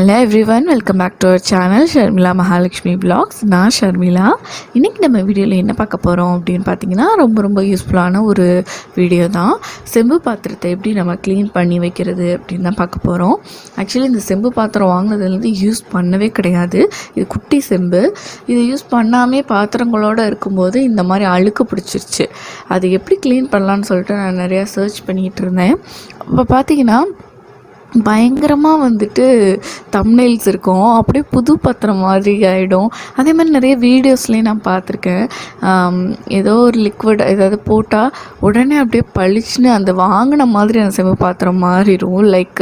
Hello everyone, welcome back to our channel sharmilamahalakshmivlogs. நான் ஷர்மிளா. இன்றைக்கி நம்ம வீடியோவில் என்ன பார்க்க போகிறோம் அப்படின்னு பார்த்தீங்கன்னா ரொம்ப யூஸ்ஃபுல்லான ஒரு வீடியோ தான். செம்பு பாத்திரத்தை எப்படி நம்ம க்ளீன் பண்ணி வைக்கிறது அப்படின்னு தான் பார்க்க போகிறோம். ஆக்சுவலி இந்த செம்பு பாத்திரம் வாங்கினதுலேருந்து யூஸ் பண்ணவே கிடையாது. இது குட்டி செம்பு. இது யூஸ் பண்ணாமே பாத்திரங்களோடு இருக்கும்போது இந்த மாதிரி அழுக்கு பிடிச்சிருச்சு. அது எப்படி க்ளீன் பண்ணலான்னு சொல்லிட்டு நான் நிறையா சர்ச் பண்ணிகிட்டு இருந்தேன். அப்போ பார்த்தீங்கன்னா பயங்கரமாக தம்ப்நெயில்ஸ் இருக்கும், அப்படியே புது பத்திரம் மாதிரி ஆகிடும். அதே மாதிரி நிறைய வீடியோஸ்லேயும் நான் பார்த்துருக்கேன். ஏதோ ஒரு லிக்விட் ஏதாவது போட்டால் உடனே அப்படியே பளிச்சுன்னு அந்த வாங்கின மாதிரி அந்த செம்பு பாத்திரம் மாறிடும். லைக்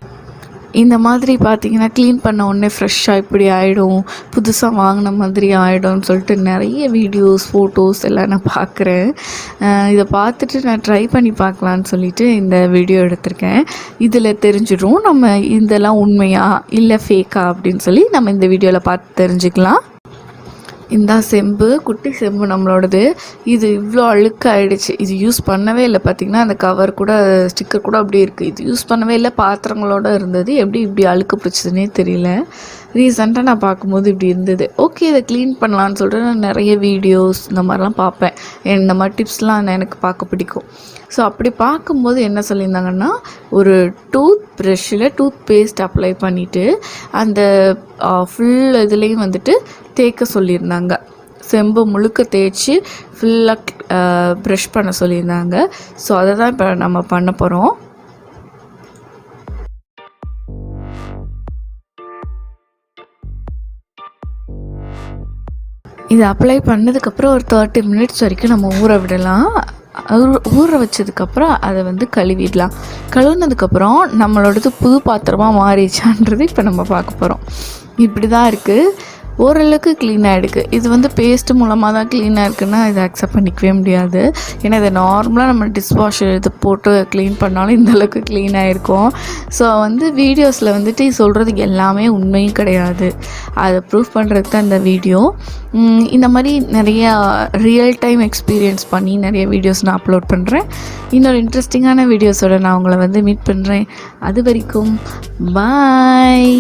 இந்த மாதிரி பார்த்திங்கன்னா க்ளீன் பண்ண உடனே ஃப்ரெஷ்ஷாக இப்படி ஆகிடும், புதுசாக வாங்கின மாதிரி ஆகிடும்னு சொல்லிட்டு நிறைய வீடியோஸ் ஃபோட்டோஸ் எல்லாம் நான் பார்க்குறேன். இதை பார்த்துட்டு நான் ட்ரை பண்ணி பார்க்கலான்னு சொல்லிவிட்டு இந்த வீடியோ எடுத்திருக்கேன். இதில் தெரிஞ்சிடும் நம்ம இதெல்லாம் உண்மையா இல்லை ஃபேக்கா அப்படின்னு சொல்லி நம்ம இந்த வீடியோவில் பார்த்து தெரிஞ்சுக்கலாம். இந்த செம்பு குட்டி செம்பு நம்மளோடது. இது இவ்வளோ அழுக்காயிடுச்சு. இது யூஸ் பண்ணவே இல்லை. பார்த்திங்கன்னா அந்த கவர் கூட ஸ்டிக்கர் கூட அப்படி இருக்குது. இது யூஸ் பண்ணவே இல்லை, பாத்திரங்களோடு இருந்தது. இப்படி அழுக்கு பிடிச்சதுன்னே தெரியல. ரீசெண்டாக நான் பார்க்கும்போது இப்படி இருந்தது. ஓகே, இதை க்ளீன் பண்ணலான்னு சொல்லிட்டு நான் நிறைய வீடியோஸ் இந்த மாதிரிலாம் பார்ப்பேன். இந்த மாதிரி டிப்ஸ்லாம் எனக்கு பார்க்க பிடிக்கும். ஸோ அப்படி பார்க்கும்போது என்ன சொல்லியிருந்தாங்கன்னா, ஒரு டூத் ப்ரஷ்ஷில் டூத் பேஸ்ட் அப்ளை பண்ணிவிட்டு அந்த ஃபுல் இதுலேயும் தேய்க்க சொல்லியிருந்தாங்க. செம்பு முழுக்க தேய்ச்சி ஃபுல்லாக ப்ரஷ் பண்ண சொல்லியிருந்தாங்க. ஸோ அதை தான் இப்போ நம்ம பண்ண போகிறோம். இது அப்ளை பண்ணதுக்கப்புறம் ஒரு 30 மினிட்ஸ் வரைக்கும் நம்ம ஊற விடலாம். ஊற வச்சதுக்கப்புறம் அதை கழுவிடலாம். கழுவுனதுக்கப்புறம் நம்மளோடது புது பாத்திரமாக மாறிச்சான்றது இப்போ நம்ம பார்க்க போகிறோம். இப்படி தான் இருக்குது. ஓரளவுக்கு க்ளீனாக இருக்குது. இது பேஸ்ட்டு மூலமாக தான் க்ளீனாக இருக்குன்னா இதை அக்செப்ட் பண்ணிக்கவே முடியாது. ஏன்னா இதை நார்மலாக நம்ம டிஷ்வாஷர் இது போட்டு க்ளீன் பண்ணாலும் இந்தளவுக்கு க்ளீனாக இருக்கும். ஸோ வீடியோஸில் சொல்கிறது எல்லாமே உண்மையும் கிடையாது. அதை ப்ரூஃப் பண்ணுறதுக்கு தான் இந்த வீடியோ. இந்த மாதிரி நிறையா ரியல் டைம் எக்ஸ்பீரியன்ஸ் பண்ணி நிறைய வீடியோஸ் நான் அப்லோட் பண்ணுறேன். இன்னொரு இன்ட்ரெஸ்டிங்கான வீடியோஸோடு நான் உங்களை மீட் பண்ணுறேன். அது வரைக்கும் பாய்.